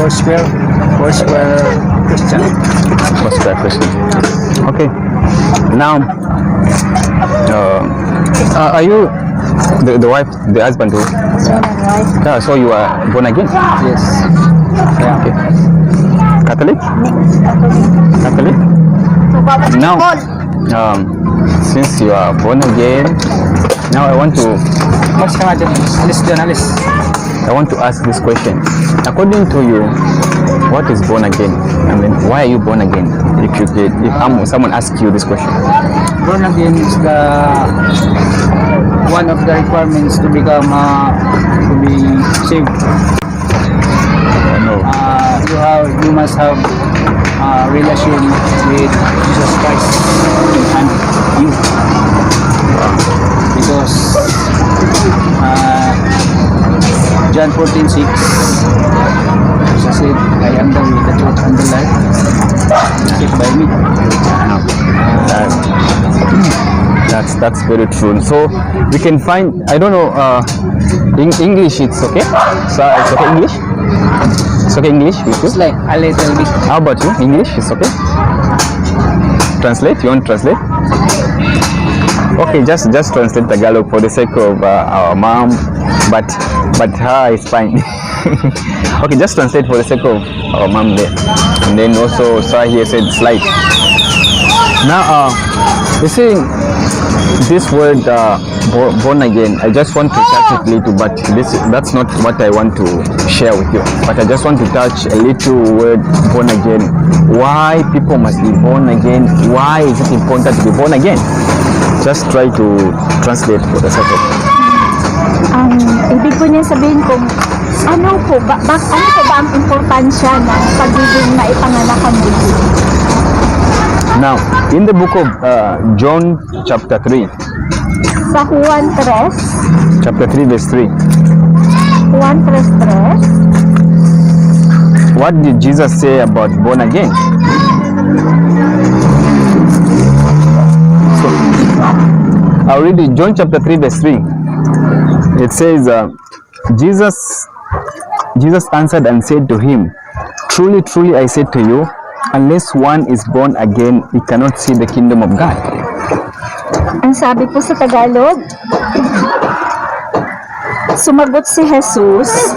Foursquare Christian. Foursquare Christian. Okay. Now, are you the wife, the husband? Yeah. So you are born again? Yes. Yeah. Okay. Catholic? Catholic? Now, since you are born again, now I want to ask this question. According to you, what is born again? I mean, why are you born again? If someone asks you this question. Born again is the one of the requirements to become to be saved. No. You must have relation with Jesus Christ and you, because John 14:6, Jesus said, I am the way, the truth, and the life. Saved by me. That's very true. So we can find, I don't know, in English it's okay? So it's okay English? It's okay English with you? It's like a little bit. How about you? English is okay? Translate? You want to translate? Okay, just translate Tagalog for the sake of our mom, but her is fine. Okay, just translate for the sake of our mom there. And then also Sarah here said slide. Now you see this word born again, I just want to touch it a little, but that's not what I want to share with you. But I just want to touch a little word born again. Why people must be born again? Why is it important to be born again? Just try to translate for the sake of ibig po niya sabihin kung ano po ba ang importansya ng pagiging maipanganak muli? Now, in the book of John chapter 3. Sa Juan 3. Chapter 3 verse 3. Juan 3:3. What did Jesus say about born again? So, I'll read it. John chapter 3 verse 3. It says, Jesus answered and said to him, truly, truly, I say to you, unless one is born again, he cannot see the kingdom of God. Ang sabi po sa Tagalog, sumagot si Jesus,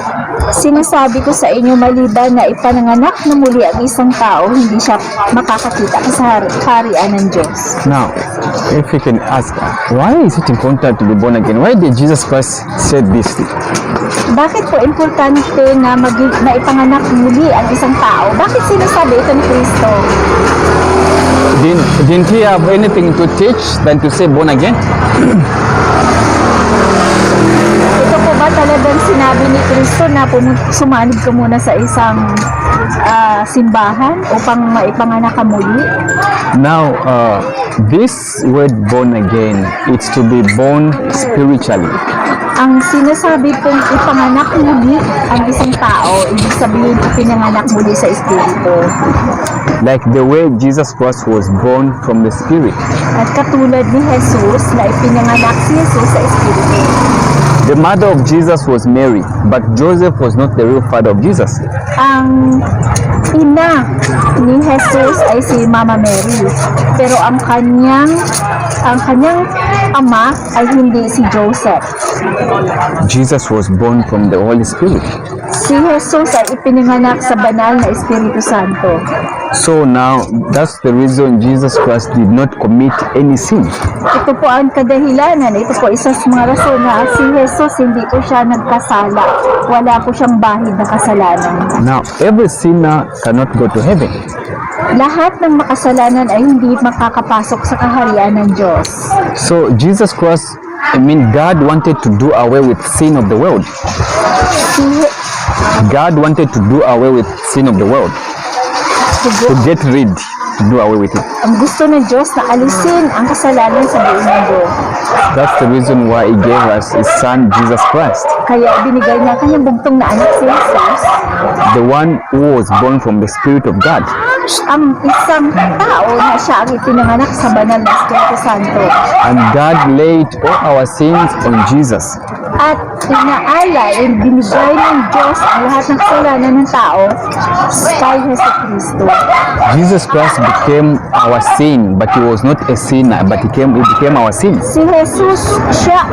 sinasabi ko sa inyo maliban na ipananganak na muli ang isang tao, hindi siya makakakita sa kaharian ng Diyos. Now, if we can ask, why is it important to be born again? Why did Jesus Christ said this? Bakit po importante na ipanganak muli ang isang tao? Bakit sinasabi ito ni Kristo? Didn't he have anything to teach than to say born again? Ito po ba talagang sinabi ni Kristo na sumanib ka muna sa isang simbahan upang maipanganak ka muli? Now, this word born again, it's to be born spiritually. Ang sinasabi pong ipanganak muli ang isang tao, ibig sabihin ipinanganak muli sa Espiritu. Like the way Jesus Christ was born from the Spirit. At katulad ni Jesus na ipinanganak si Jesus sa Espiritu. The mother of Jesus was Mary, but Joseph was not the real father of Jesus. Ang ina ni Jesus ay si Mama Mary, pero ang kanyang ama ay hindi si Joseph. Jesus was born from the Holy Spirit. Si Jesus ay ipinanganak sa banal na Espiritu Santo. So now, that's the reason Jesus Christ did not commit any sin. Ito po ang kadahilanan, ito po isa sa mga rason na si Jesus hindi po siya nagkasala. Wala po siyang bahid na kasalanan. Now, every sinner cannot go to heaven. Lahat ng makasalanan ay hindi makakapasok sa kaharian ng Diyos. So, Jesus Christ, God wanted to do away with sin of the world. God wanted to do away with sin of the world. To get rid, to do away with it. Ang gusto ng Diyos na alisin ang kasalanan sa buong mundo. That's the reason why He gave us His Son, Jesus Christ. Kaya binigay niya ang kanyang bugtong na anak si Jesus the one who was born from the Spirit of God. Ang isang tao na siya ang ipinanganak sa banal na Espiritu Santo. And God laid all our sins on Jesus. At inaalay, binigay ng Diyos ang lahat ng kasalanan ng tao kay Hesus Kristo. Jesus Christ became our sin, but he was not a sinner, but he became our sin. Si Jesus, siya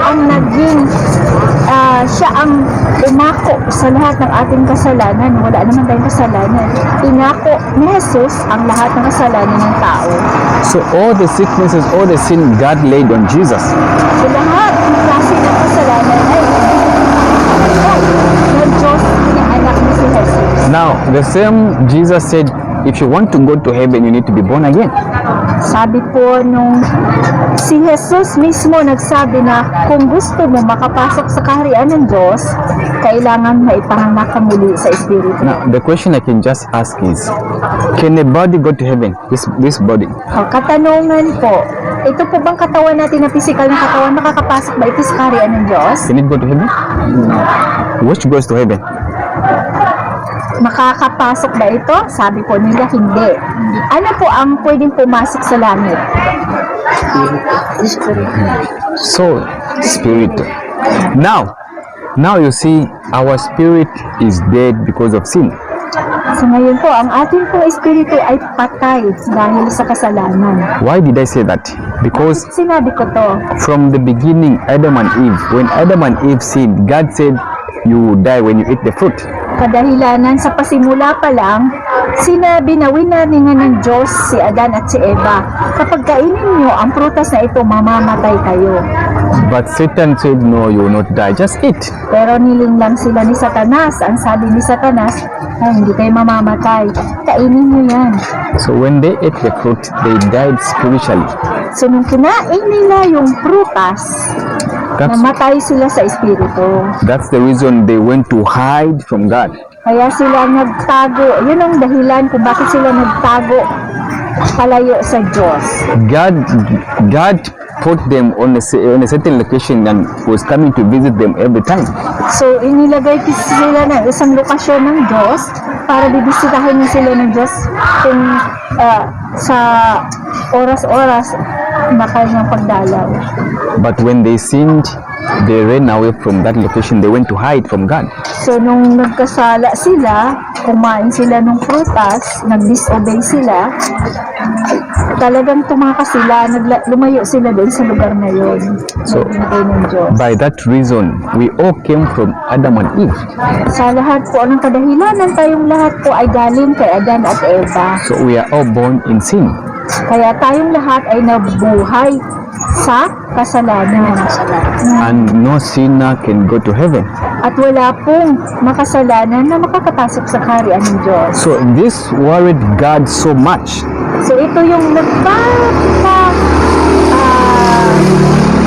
ang umako sa lahat ng ating kasalanan. Wala naman tayong kasalanan. Inako ni Jesus ang lahat ng kasalanan ng tao. So all the sicknesses, all the sin, God laid on Jesus. So lahat ng klase ng kasalanan ay ng Diyos na anak ni si Jesus. Now, the same Jesus said, if you want to go to heaven, you need to be born again. Sabi po nung si Jesus mismo nagsabi na kung gusto mo makapasok sa kaharian ng Diyos, kailangan maipanganak ka muli sa Espiritu. Now, the question I can just ask is, can a body go to heaven? This body. Ang katanungan po, ito po bang katawan natin na physical na katawan, makakapasok ba ito sa kaharian ng Diyos? Can it go to heaven? Which goes to heaven? Makakapasok ba ito? Sabi po nila hindi. Ano po ang pwedeng pumasok sa langit? Soul, spirit. Now you see, our spirit is dead because of sin. So ngayon po, ang ating pong espiritu ay patay dahil sa kasalanan. Why did I say that? Because Sinabi ko to, from the beginning, Adam and Eve, when Adam and Eve sinned, God said, you will die when you eat the fruit. kadahilanan sa pasimula pa lang, sinabi na winaningan ng Diyos si Adan at si Eva, kapag kainin nyo ang prutas na ito, mamamatay kayo. But Satan said, no, you will not die, just eat. Pero nilinlang sila ni Satanas. Ang sabi ni Satanas, ay, hindi kayo mamamatay. Kainin nyo yan. So when they ate the fruit, they died spiritually. So nung kinain nila yung prutas, That's, namatay sila sa espiritu. that's the reason they went to hide from God. Kaya sila nagtago. Yun ang dahilan kung bakit sila nagtago palayo sa Diyos. God put them on a certain location and was coming to visit them every time. So inilagay sila ng isang lokasyon ng Diyos para bibisitahin niya sila ng Diyos kung sa oras-oras na kanyang pagdalaw. But when they sinned, they ran away from that location. They went to hide from God. So nung nagkasala sila, kumain sila ng prutas, nag-disobey sila, talagang tumakas sila, lumayo sila doon sa lugar na yun. So, Nagbigay ng Diyos. by that reason, we all came from Adam and Eve. Sa lahat po ng kadahilanan, tayong lahat po ay galing kay Adan at Eva. So we are all born in sin. Kaya tayong lahat ay nabuhay sa kasalanan. And no sinner can go to heaven. At wala pong makasalanan na makakapasok sa kaharian ng Diyos. So this worried God so much. So ito yung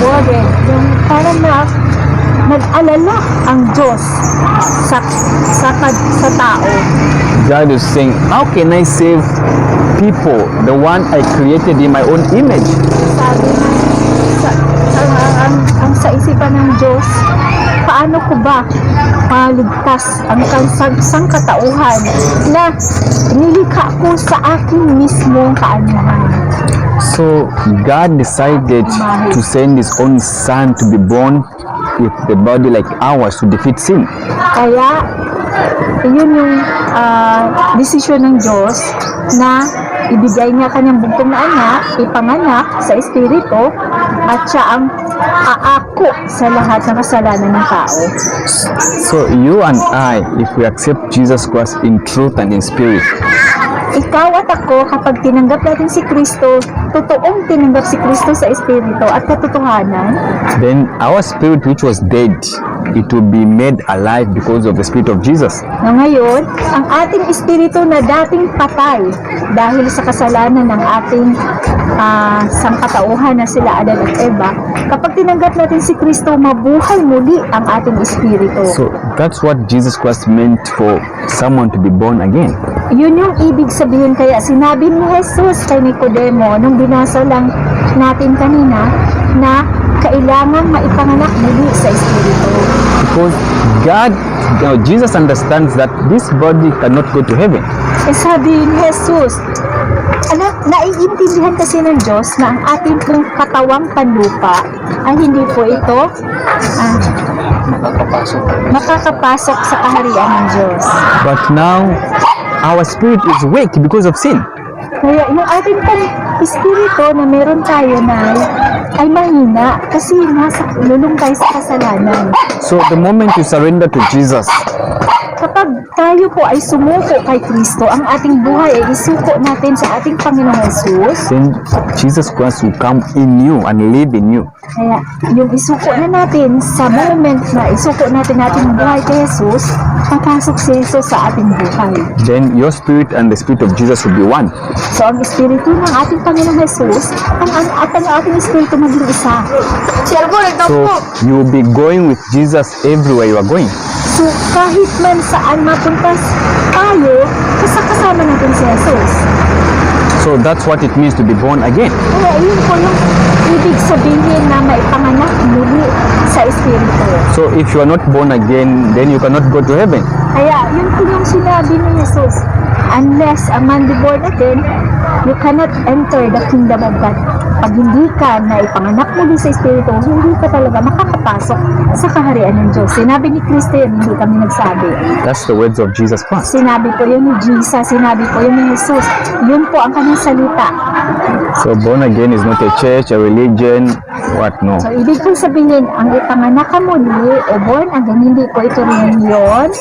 worried, yung parang nag-alala ang Diyos sa tao. God is saying, how can I save people, the one I created in my own image? Sabi ang sa isipan ng Diyos, paano ko ba maligtas ang sangkatauhan na nilikha ko sa aking mismong kaanyuhan? So God decided to send His own Son to be born with the body like ours to defeat sin. Kaya, yun yung desisyon ng Diyos na ibigay niya kanyang bugtong na anak, ipanganak sa espiritu, at siya ang aako sa lahat ng kasalanan ng tao. So you and I, if we accept Jesus Christ in truth and in spirit, Ikaw at ako, kapag tinanggap natin si Kristo, totoong tinanggap si Kristo sa espiritu at katotohanan, then our spirit which was dead, it will be made alive because of the Spirit of Jesus. na ngayon, ang ating espiritu na dating patay dahil sa kasalanan ng ating sangkatauhan na sila Adan at Eva, kapag tinanggap natin si Kristo, mabuhay muli ang ating espiritu. So that's what Jesus Christ meant for someone to be born again. Yun yung ibig sabihin, kaya sinabi ni Jesus kay Nicodemo nung binasa lang natin kanina na kailangan maipanganak muli sa Espiritu. Because God, Jesus understands that this body cannot go to heaven. Sabi ni Jesus, naiintindihan kasi ng Diyos na ang ating pong katawang panlupa ay hindi po ito makakapasok sa kaharian ng Diyos. But now, our spirit is weak because of sin. Kaya yung ating pong espiritu na meron tayo na ay mahina kasi lulong tayo sa kasalanan. So the moment you surrender to Jesus, Kapag tayo po ay sumuko kay Kristo, ang ating buhay ay isuko natin sa ating Panginoong Jesus. then Jesus Christ will come in you and live in you. Kaya yung isuko na natin sa moment na isuko natin ating buhay kay Jesus, papasok si Jesus sa ating buhay. Then your spirit and the spirit of Jesus will be one. So ang espiritu ng ating Panginoong Jesus at ang ating espiritu maging isa. So you will be going with Jesus everywhere you are going. So kahit man saan mapuntas tayo, kasama natin si Jesus. So that's what it means to be born again. Kaya yun po yung ibig sabihin na maipanganak muli sa espiritu. So if you are not born again, then you cannot go to heaven. Kaya yun po yung sinabi ni Jesus, unless a man be born again, you cannot enter the kingdom of God. Pag hindi ka na ipanganak muli sa espiritu, hindi ka talaga makakapasok sa kaharian ng Diyos. Sinabi ni Kristo yun, hindi kami nagsabi. That's the words of Jesus Christ. Sinabi po yun ni Jesus, sinabi po yun ni Jesus. Yun po ang kanyang salita. So born again is not a church, a religion, what no. So, ibig po sabihin, ang ipanganak ka muli o born again, hindi po ito religion,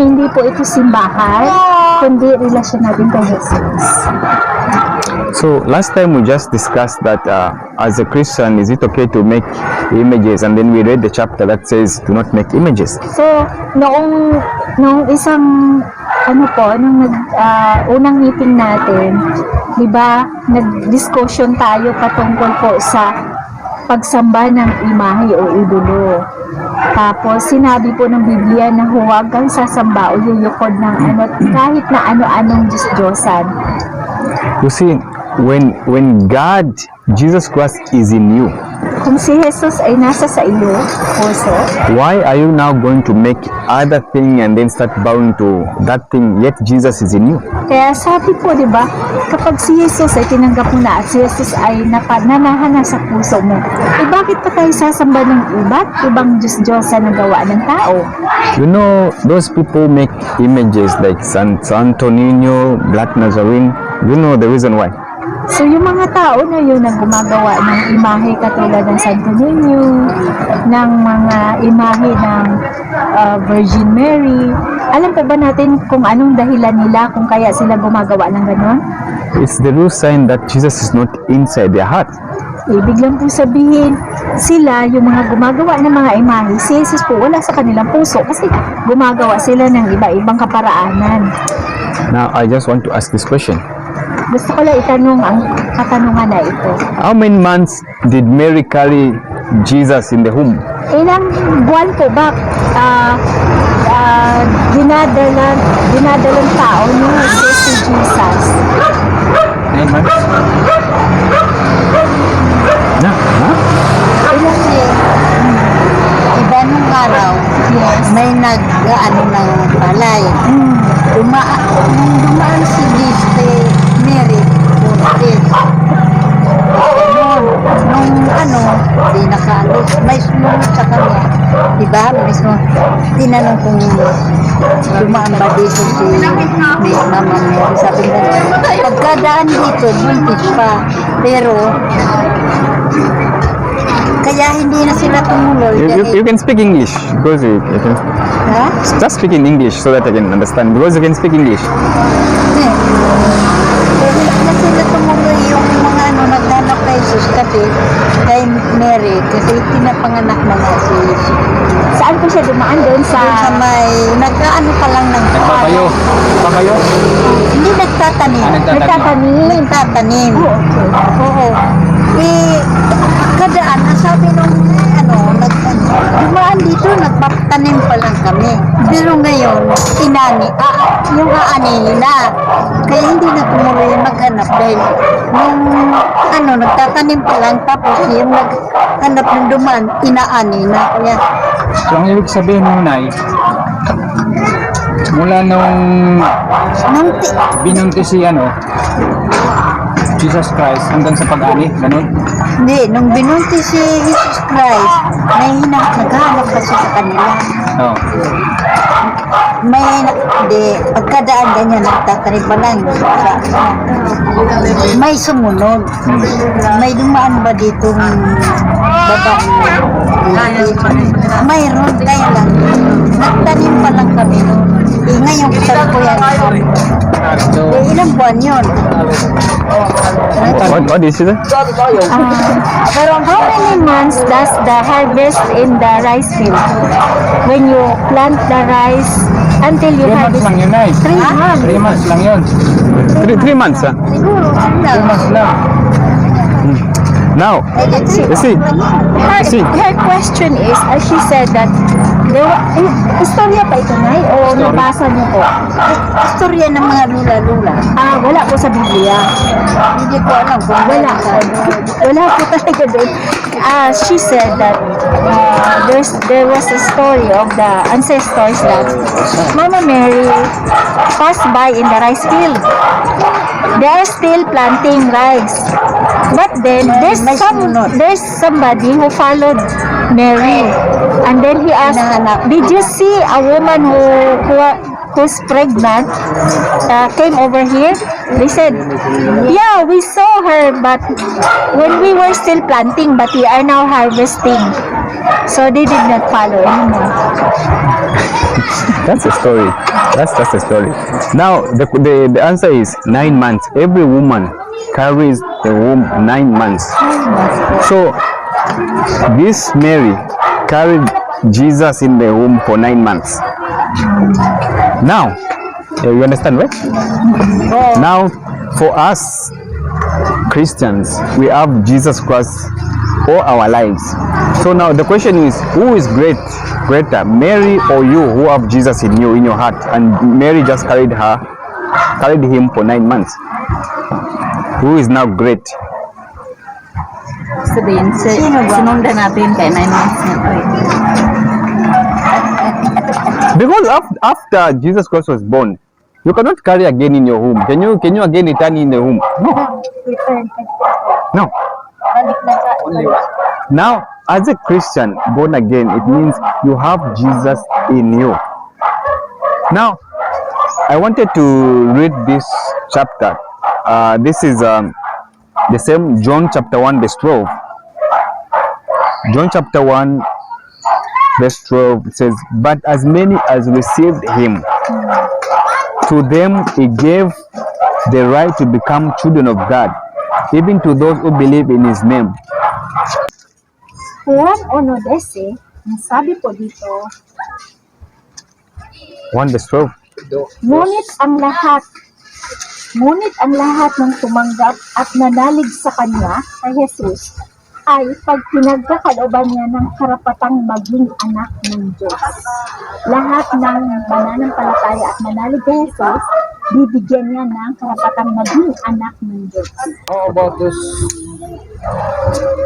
hindi po ito simbahan, kundi relasyon natin kay Jesus. So last time we just discussed that as a Christian, is it okay to make images? And then we read the chapter that says do not make images. So, noong isang nung unang meeting natin, 'di ba, nag-discussion tayo patungkol po sa pagsamba ng imahe o idolo. Tapos sinabi po ng Biblia na huwag kang sasamba o yuyukod ng kahit na ano-anong Diyos-Diyosan. You see, when God, Jesus Christ is in you, Kung si Jesus ay nasa sa iyo, puso, why are you now going to make other thing and then start bowing to that thing yet Jesus is in you? kaya sabi po, di ba, kapag si Jesus ay tinanggap mo na at si Jesus ay nananahan na sa puso mo, bakit pa tayo sasamba ng ibang Diyos-Diyosan na gawa ng tao? You know, those people make images like Santo Niño, Black Nazarene. You know the reason why? So, yung mga tao na yun ang gumagawa ng imahe katulad ng Santo Niño, ng mga imahe ng Virgin Mary, alam pa ba natin kung anong dahilan nila kung kaya sila gumagawa ng ganon? It's the real sign that Jesus is not inside their heart. Ibig lang po sabihin, sila, yung mga gumagawa ng mga imahe, si Jesus po wala sa kanilang puso kasi gumagawa sila ng iba-ibang kaparaanan. Now, I just want to ask this question. Gusto ko lang itanong ang katanungan na ito. How many months did Mary carry Jesus in the womb? Ilang buwan po ba dinadalang tao ni Jesus si Jesus? 9 months. Na? Ha? Ilang Iba nung araw, may nag-ano ng palay. Dumaan si Mary, buntis. Nung di nakaalis, may sumunod sa kanya. Diba? Tinanong kung dumaan ba dito si Mama Mary. Sabi na, pagkadaan dito, buntis pa. Pero, kaya hindi na sila tumuloy. You can speak English because you can Ha? just speak in English so that I can understand because you can speak English. Kaya hindi na sila tumuloy yung mga naghanap kay Jesus kasi kay Mary kasi tinapanganak na nga si Jesus. Saan po siya dumaan doon sa... Sa may nag-ano pa lang ng Nagpapayo. Nagpapayo. Hindi nagtatanim. Nagtatanim. Oh, okay. Oo. Kadaan, ang sabi nung dumaan dito, nagpapatanim pa lang kami. Pero ngayon, yung aanihin na. Kaya hindi na tumuloy maghanap dahil nung nagtatanim pa lang tapos yung naghanap ng duman, inaani na. Kaya So, ang ibig sabihin mo, Nay, mula nung nung binunti si Jesus Christ hanggang sa pag-ani, ganun? hindi, nung binunti si Jesus Christ, naghahanap kasi sa kanila. Oo. Pagkadaan ganyan, nagtatanim pa lang. May sumunod. May dumaan ba dito babae? Mayroon, kaya lang. Nagtanim pa lang kami noon. Ngayon, sabi ko yan. So, Ilang buwan yun? What is it? How many months does the harvest in the rice field? When you plant the rice until you 3 months harvest? lang yun, Nay. 3 months. 3 months lang yun. 3 months. Siguro. 3 months lang. Now, you see, Her question is, as she said that, istorya pa ito, Nay? O nabasa niyo po? Istorya ng mga lula-lula. Wala po sa Biblia. Hindi ko alam kung Wala. Wala po talaga doon. She said that there was a story of the ancestors that Mama Mary passed by in the rice field. They are still planting rice. But then, there's somebody who followed Mary. And then he asked, did you see a woman who's pregnant came over here? They said, yeah, we saw her, but when we were still planting, but we are now harvesting. So they did not follow anymore. that's a story. That's a story. Now, the answer is 9 months. Every woman carries the womb 9 months. So, this Mary carried Jesus in the womb for 9 months. Now, you understand, right? Now, for us Christians, we have Jesus Christ all our lives. So now the question is, who is greater, Mary or you who have Jesus in you, in your heart, and Mary just carried him for 9 months? Who is now great? Sabihin, sinundan natin kay 9 months na to. Because after Jesus Christ was born, you cannot carry again in your womb. Can you again return in the womb? No. Only one. Now, as a Christian born again, it means you have Jesus in you. Now, I wanted to read this chapter. This is the same John chapter 1 verse 12. John chapter 1 verse 12 says, but as many as received him, to them he gave the right to become children of God, even to those who believe in his name. Juan Onodese, ang sabi po dito, 1 verse 12. ngunit ang lahat ng tumanggap at nanalig sa kanya, kay Jesus, ay pag pinagkakalooban niya ng karapatang maging anak ng Diyos. Lahat ng mananampalataya at manalig kay Jesus, bibigyan niya ng karapatang maging anak ng Diyos. How about those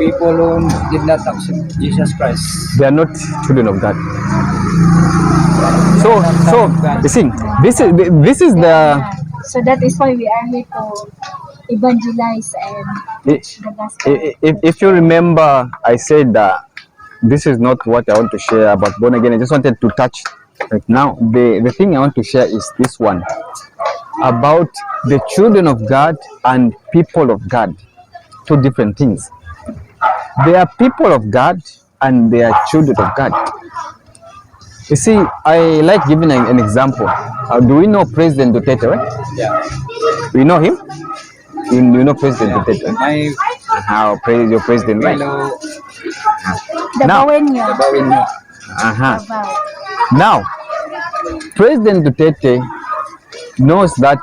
people who did not accept Jesus Christ? They are not children of God. So you see, this is the So that is why we are here to evangelize and preach the gospel. if you remember, I said that this is not what I want to share about born again. I just wanted to touch right now. The thing I want to share is this one about the children of God and people of God. Two different things. They are people of God and they are children of God. You see, I like giving an example. Do we know President Duterte, right? Yeah. We know him? You know President Duterte? My How your president, right? fellow Now- Dabawin niyo. Dabawin nyo. Dabaw. Now, President Duterte knows that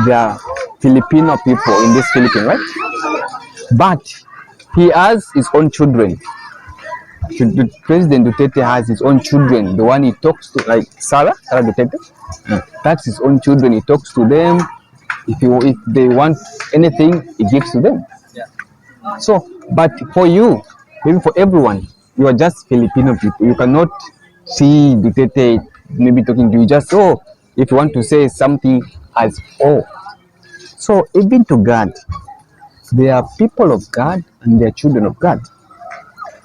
there are Filipino people in this Philippines, right? But he has his own children. President Duterte has his own children. The one he talks to, like Sarah Duterte, that's his own children. He talks to them. If they want anything, he gives to them. So, but for you, maybe for everyone, you are just Filipino people. You cannot see Duterte maybe talking to you. Just if you want to say something as So even to God, they are people of God and they are children of God.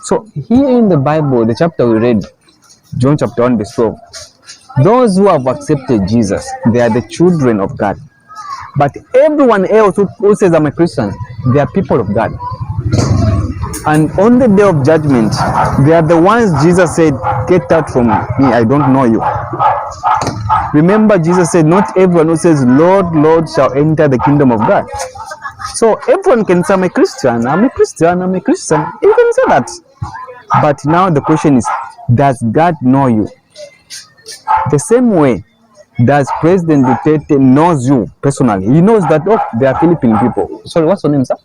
So here in the Bible, the chapter we read, John chapter 1 verse 12, those who have accepted Jesus, they are the children of God. But everyone else who says I'm a Christian, they are people of God. And on the day of judgment, they are the ones Jesus said, get out from me, I don't know you. Remember, Jesus said, not everyone who says, Lord, Lord, shall enter the kingdom of God. So everyone can say, I'm a Christian, I'm a Christian, I'm a Christian. You can say that. But now the question is, does God know you? The same way, does President Duterte knows you personally? He knows that, they are Philippine people. Sorry, what's your name, sir?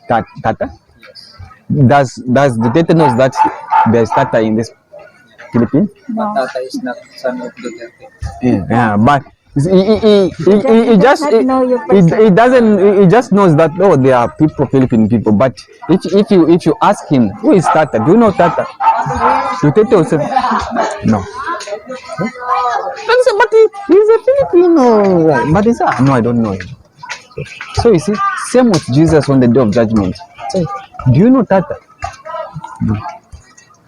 Tata? Does Duterte knows that there's Tata in this Philippines? No. Tata is not son of Duterte. Yeah, but he just does not know your he doesn't, he just knows that they are people, Philippine people. But if you ask him who is Tata, do you know Tata? Duterte will say no. But he's a Filipino. But he's no, I don't know him. So you see, same with Jesus on the day of judgment. Say, do you know Tata? No.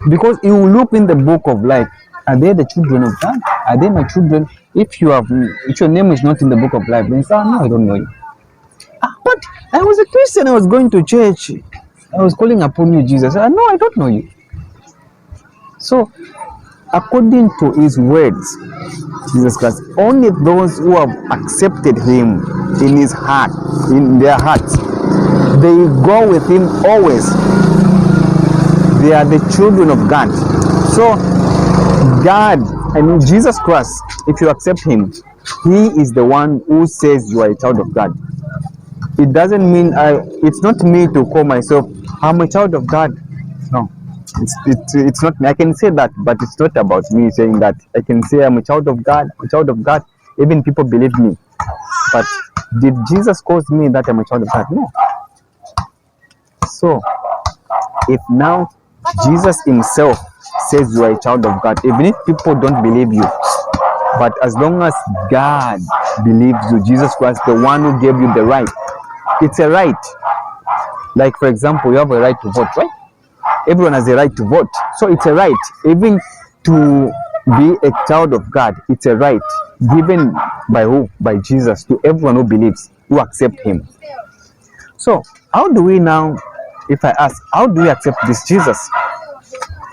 Because he will look in the book of life. Are they the children of God? Are they my children? If your name is not in the book of life, then say, no, I don't know you. But I was a Christian, I was going to church. I was calling upon you, Jesus. No, I don't know you. So, according to his words, Jesus Christ, only those who have accepted him in his heart, in their hearts, they go with him always. They are the children of God. So God, Jesus Christ, if you accept him, he is the one who says you are a child of God. It doesn't mean it's not me to call myself I'm a child of God. No, it's not me. I can say that, but it's not about me saying that. I can say I'm a child of God, even people believe me. But did Jesus call me that I'm a child of God? No. So if now Jesus himself says you are a child of God, even if people don't believe you, but as long as God believes you, Jesus Christ, the one who gave you the right, it's a right. Like, for example, you have a right to vote, right? Everyone has a right to vote. So it's a right. Even to be a child of God, it's a right given by who? By Jesus, to everyone who believes, who accept him. So how do we now, if I ask, how do we accept this Jesus?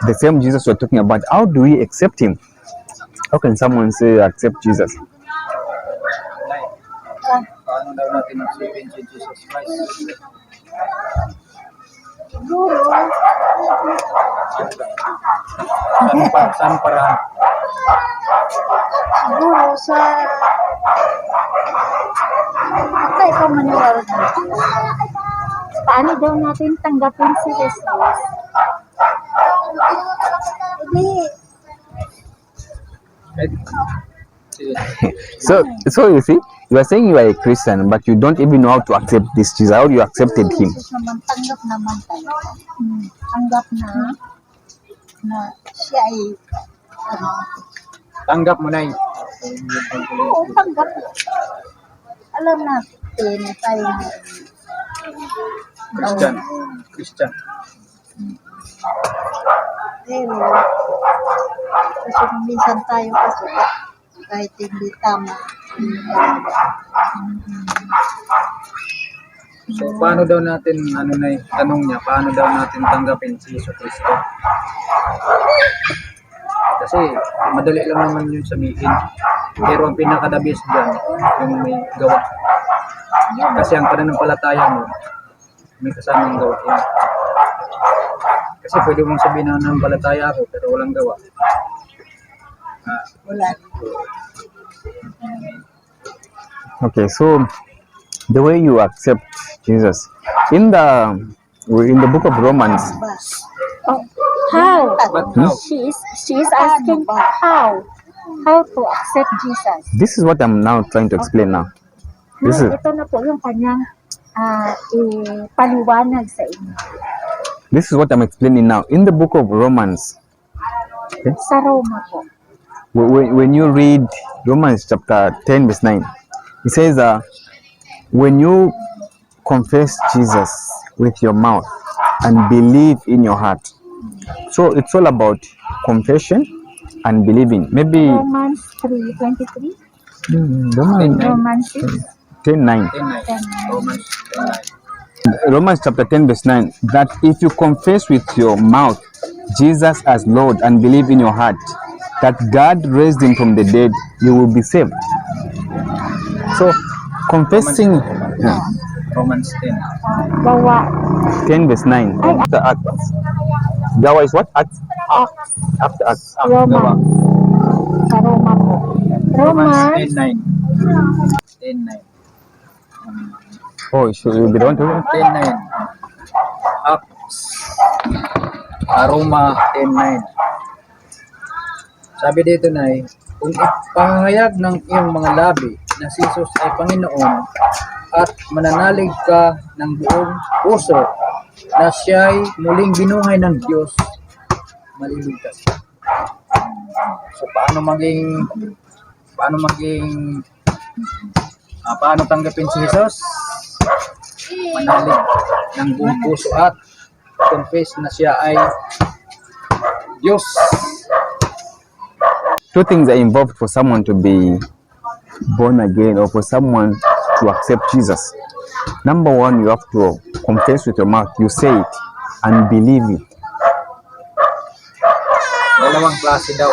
The same Jesus we're talking about, how do we accept him? How can someone say accept Jesus? Paano daw natin magsipin si Jesus Christ? Saan paraan? Siguro sa... Baka ikaw maniwala na. Paano daw natin tanggapin si Jesus? Hindi. So you see, you are saying you are a Christian, but you don't even know how to accept this Jesus. How you accepted him? Jesus naman, tanggap naman tayo. Tanggap na siya ay Tanggap mo na yun. oo, tanggap. Alam natin na tayo Christian. pero kasi minsan tayo kasi kahit hindi tama. So, paano daw natin, tanong niya, paano daw natin tanggapin si Yesu Cristo? Kasi, madali lang naman yun sabihin. Pero ang pinaka-the best dyan, yung may gawa. Kasi ang pananampalataya mo, may kasamang gawa yun. Kasi pwede mong sabihin na nanampalataya ako, pero walang gawa. Wala. Okay, so the way you accept Jesus in the we're in the book of Romans. Oh, how? But how? She is asking how to accept Jesus. This is what I'm now trying to explain now. This is Ito na po yung kanyang paliwanag sa inyo. this is what I'm explaining now. In the book of Romans, Sa Roma po. when you read Romans chapter 10 verse 9, it says when you confess Jesus with your mouth and believe in your heart. So it's all about confession and believing. Maybe Romans 3:23. Romans Romans 10 9. 10:9. Romans 10:9. Romans chapter 10 verse 9, that if you confess with your mouth Jesus as Lord and believe in your heart that God raised him from the dead, you will be saved. So confessing Romans 10. Gawa 10 verse 9 after Acts. Gawa is what? Acts? After Acts. Roma. Sa Roma po. Romans Romans 10:9. 10:9. Oh, so you be the one to 10:9. Acts. Roma 10:9. Sabi dito na kung ipahayag ng iyong mga labi na si Jesus ay Panginoon at mananalig ka ng buong puso na siya'y muling binuhay ng Diyos, maliligtas ka. So paano tanggapin si Jesus? Manalig ng buong puso at confess na siya ay Diyos. two things are involved for someone to be born again or for someone to accept Jesus. Number one, you have to confess with your mouth, you say it and believe it. Dalawang klase daw.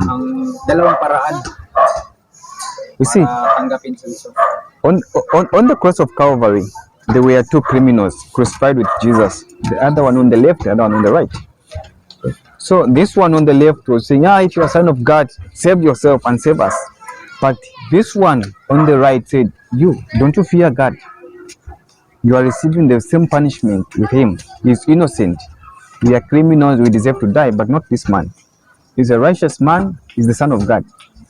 Ang dalawang paraan You see, para tanggapin si Jesus. on the cross of Calvary, there were two criminals crucified with Jesus, the other one on the left, the other one on the right. So this one on the left was saying, if you are son of God, save yourself and save us. But this one on the right said, don't you fear God? You are receiving the same punishment with him. He is innocent. We are criminals, we deserve to die, but not this man. He's a righteous man, he's the son of God.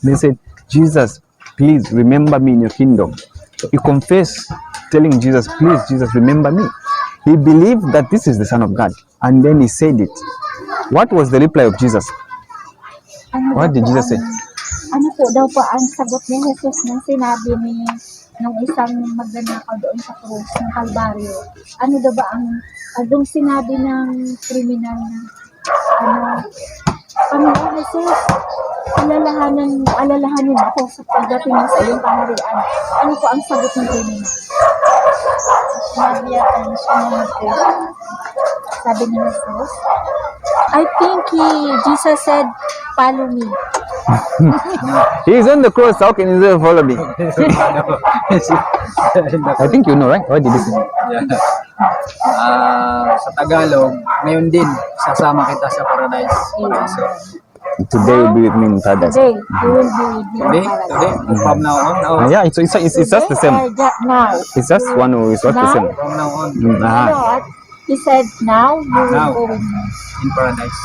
They said, Jesus, please remember me in your kingdom. So he confessed, telling Jesus, please, Jesus, remember me. He believed that this is the son of God, and then he said it. What was the reply of Jesus? What did Jesus say? Ano po daw po ang sagot ni Jesus nang sinabi ni ng isang magnanakaw doon sa krus ng Kalbaryo? Ano daw ba ang sinabi ng kriminal na Panginoon Jesus, alalahanin ako sa pagdating mo sa iyong pangyarihan. Ano po ang sagot ng kriminal? Sinabi sumunod ko. Sabi ni Jesus, I think Jesus said, follow me. He's on the cross, how can he say follow me? I think you know, right? What did he say? Sa Tagalog, ngayon din, sasama kita sa paradise. Today will be with me in paradise. Today, you will be with me. Today, from now on, Yeah, it's just the same. Now. It's just one who is what the same. from now on, You know what? He said, now you will Now. go with me. in paradise.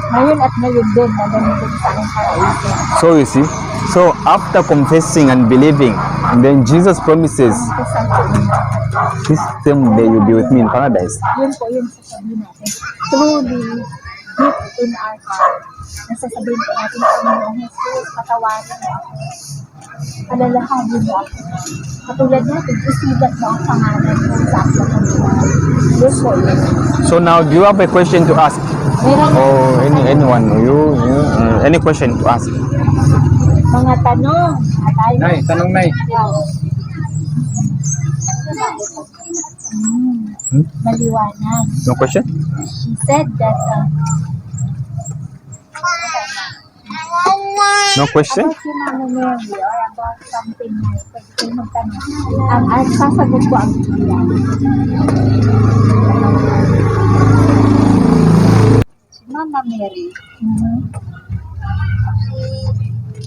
Ngayon at ngayon din, nagamitong sa aking paraiso. So you see, so after confessing and believing, and then Jesus promises, Kasal po yun. this same day you'll be with me in paradise. Yun po yung sasabihin natin. Truly, deep in our heart, nasasabihin po natin sa Panginoong Jesus, patawarin mo ako. Alalahanin mo ako. Katulad natin, isulat mo ang pangalan mo sa aking Panginoon. Yun po yun. So now, do you have a question to ask? Meron Or anyone, any question to ask? mga tanong. At ayun. Nay, tanong Nay. Maliwanag. No question? She said that No question? about si Mama Mary or about something na pwede kayo magtanong. Ang sasagot ko ang Biblia. Si Mama Mary,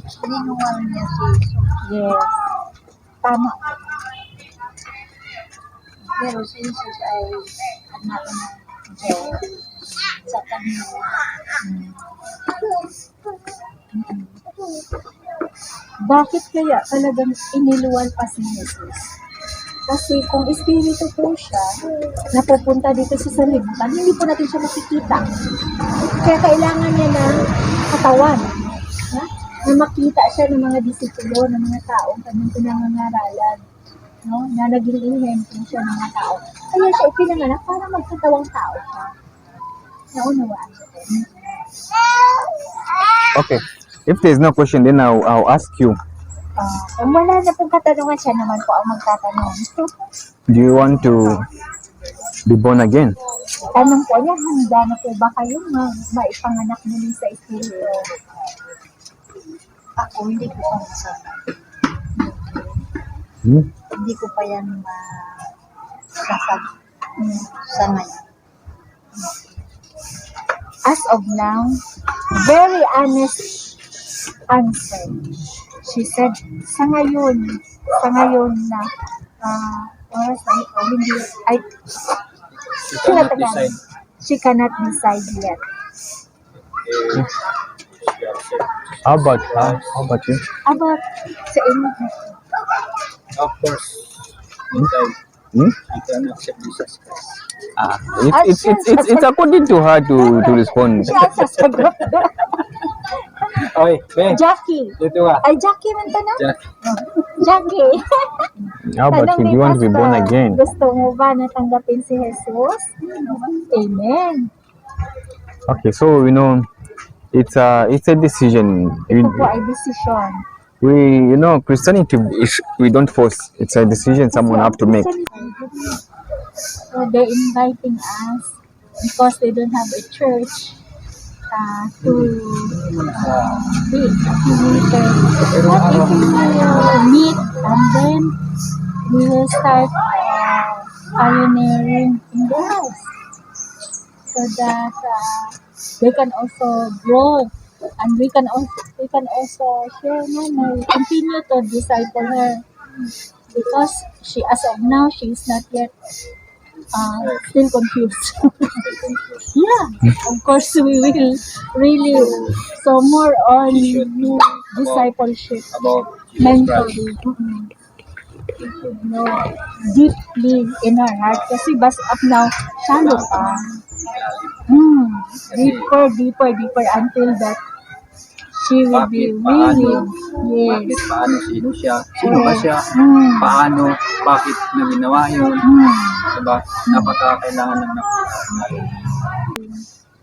sininungal niya si Jesus. Yes. Tama. Pero si Jesus ay anak ng Diyos sa kanila. Bakit kaya talagang iniluwal pa si Jesus? Kasi kung espiritu po siya, napupunta dito sa sanlibutan, hindi po natin siya makikita. Kaya kailangan niya ng katawan. Ha? Na makita siya ng mga disipulo, ng mga taong kanyang pinangangaralan. No? Na naging ehemplo siya ng mga tao. Kaya siya ipinanganak para magkatawang tao siya. Naunawaan ko. Okay. If there's no question, then I'll ask you. Kung wala na pong katanungan, siya naman po ang magtatanong. Do you want to be born again? Tanong po niya, handa na po ba kayong maipanganak muli sa Espiritu? Ako, hindi ko pa masasabi. Hindi ko pa yan masasabi sa ngayon. As of now, very honest answer. She said, sa ngayon na, oras na ito, hindi, You cannot decide. she cannot decide yet. How about you? About sa inyo, Of course, decide. Hmm? You can accept Jesus Christ. It's according to her to respond. siya ang sasagot. Okay, Ben, Jackie. dito ka. Ay, Jackie man tanong? Jack. Jackie. How about you? Do you want to be born again? Gusto mo ba na tanggapin si Jesus? Amen. Okay, so it's a decision. Ito po ay desisyon. Christianity we don't force. It's a decision someone have to make. So they're inviting us because they don't have a church to be affiliated. What if we will meet and then we will start pioneering in the house so that they can also grow and we can also share continue to disciple her because she as of now she is not yet still confused. Yeah, of course we will really so more on discipleship, About Jesus Christ. mentoring. We should know deeply in our heart kasi bas up now shallow pa. Deeper until that she will be Bakit? really Bakit? Paano? Sino siya? Sino ba siya? Paano? Bakit na ginawa yun? Diba? Napaka-kailangan ng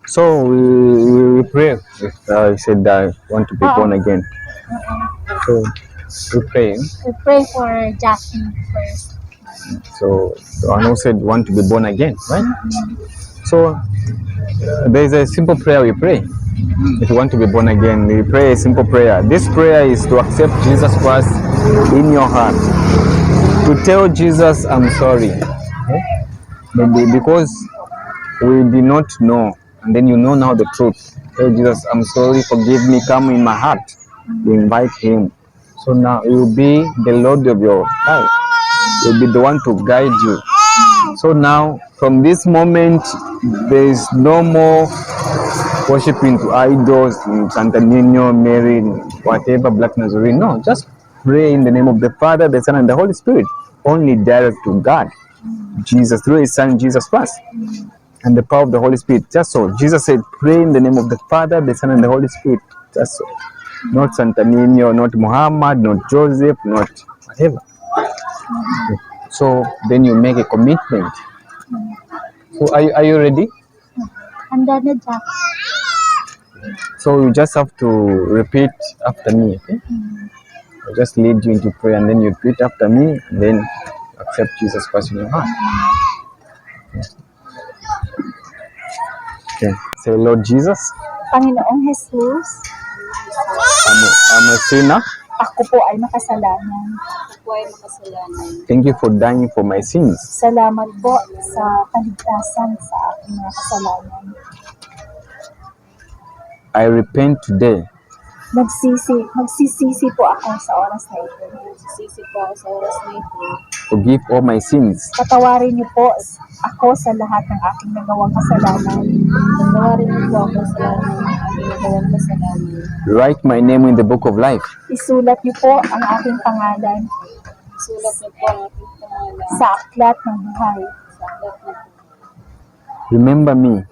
So we pray. If I said I want to be born again, so we pray. we pray for Jackie first. So Anu said want to be born again, right? So there is a simple prayer we pray. If you want to be born again, we pray a simple prayer. This prayer is to accept Jesus Christ in your heart. To tell Jesus, I'm sorry. Okay? Maybe because we did not know, and then you know now the truth. Tell Jesus, I'm sorry, forgive me, come in my heart. You invite him. So now you will be the Lord of your life. You'll be the one to guide you. So now, from this moment, there is no more worshiping to idols, Santa Nino, Mary, whatever, Black Nazarene. No, just pray in the name of the Father, the Son, and the Holy Spirit. Only direct to God, Jesus, through his Son, Jesus Christ, and the power of the Holy Spirit. Just so. Jesus said, pray in the name of the Father, the Son, and the Holy Spirit. Just so. Not Santa Nino, not Muhammad, not Joseph, not whatever. So then you make a commitment. So are you ready? Handa na Jack. So you just have to repeat after me, okay? I'll just lead you into prayer and then you repeat after me and then accept Jesus Christ in your heart. Okay. Say, Lord Jesus, Panginoong Jesus, I'm a sinner. ako po ay makasalanan. Thank you for dying for my sins. Salamat po sa kaligtasan sa aking mga kasalanan. I repent today Magsisisi po ako sa oras na ito. Sisi po ako sa oras na ito. Forgive all my sins. Patawarin niyo po ako sa lahat ng aking nagawang kasalanan. Patawarin niyo po ako sa lahat ng aking nagawang kasalanan. Write my name in the book of life. Isulat niyo po ang aking pangalan Sulat niyo po ang aking pangalan sa aklat ng buhay. sa aklat niyo po. Remember me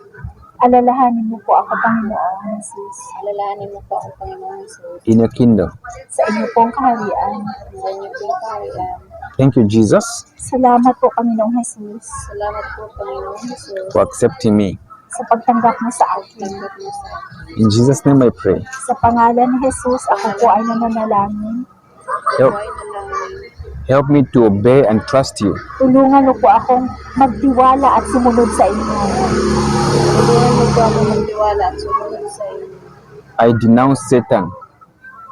Alalahanin niyo po ako, Panginoon Jesus, Alalahanin mo po ang Panginoong Jesus in your kingdom. sa inyo pong kaharian. sa inyo pong kaharian. Thank you, Jesus, Salamat po, Panginoong Jesus, Salamat po, Panginoong Jesus, for accepting me. sa pagtanggap mo sa akin. tanggap mo sa akin. In Jesus' name I pray. Sa pangalan ni Jesus, ako po ay nananalangin. Help, Buhay na lang. help me to obey and trust you. Tulungan mo po akong magtiwala at sumunod sa inyo. Tulungan mo po ako magtiwala at sumunod sa inyo. I denounce Satan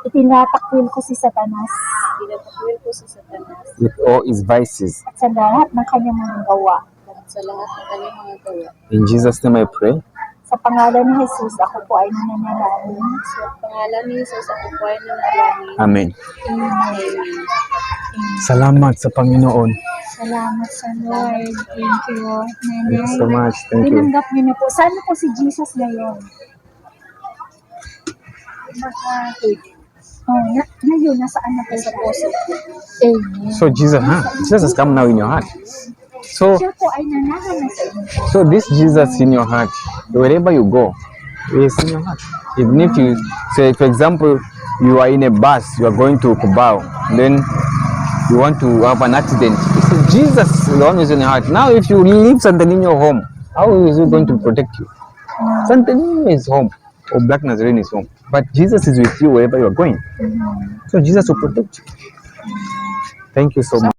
Itinatakwil ko si Satanas Pinatakwil ko si Satanas with all his vices. at sa lahat ng kanyang mga gawa. at sa lahat ng kanyang mga gawa. In Jesus' name I pray. Sa pangalan ni Jesus, ako po ay nananalangin. Sa pangalan ni Jesus, ako po ay nanalangin. Amen. Amen. Salamat sa Panginoon. Salamat sa Lord. Thank you, Thank you so Nanay. much. Thank you. Tinanggap niyo na po. Saan po si Jesus ngayon? Ngayon, nasaan na po sa puso? Amen. So Jesus, Jesus has come now in your heart. So Siya po ay nanahanan sa inyo. So this Jesus in your heart, wherever you go, is in your heart. Even if you say, for example, you are in a bus, you are going to Cubao, then you want to have an accident. You say, Jesus is the one who is in your heart. Now if you leave Santa Nino home, how is he going to protect you? Santa Nino is home, or Black Nazarene is home. But Jesus is with you wherever you are going. So Jesus will protect you. Thank you so much.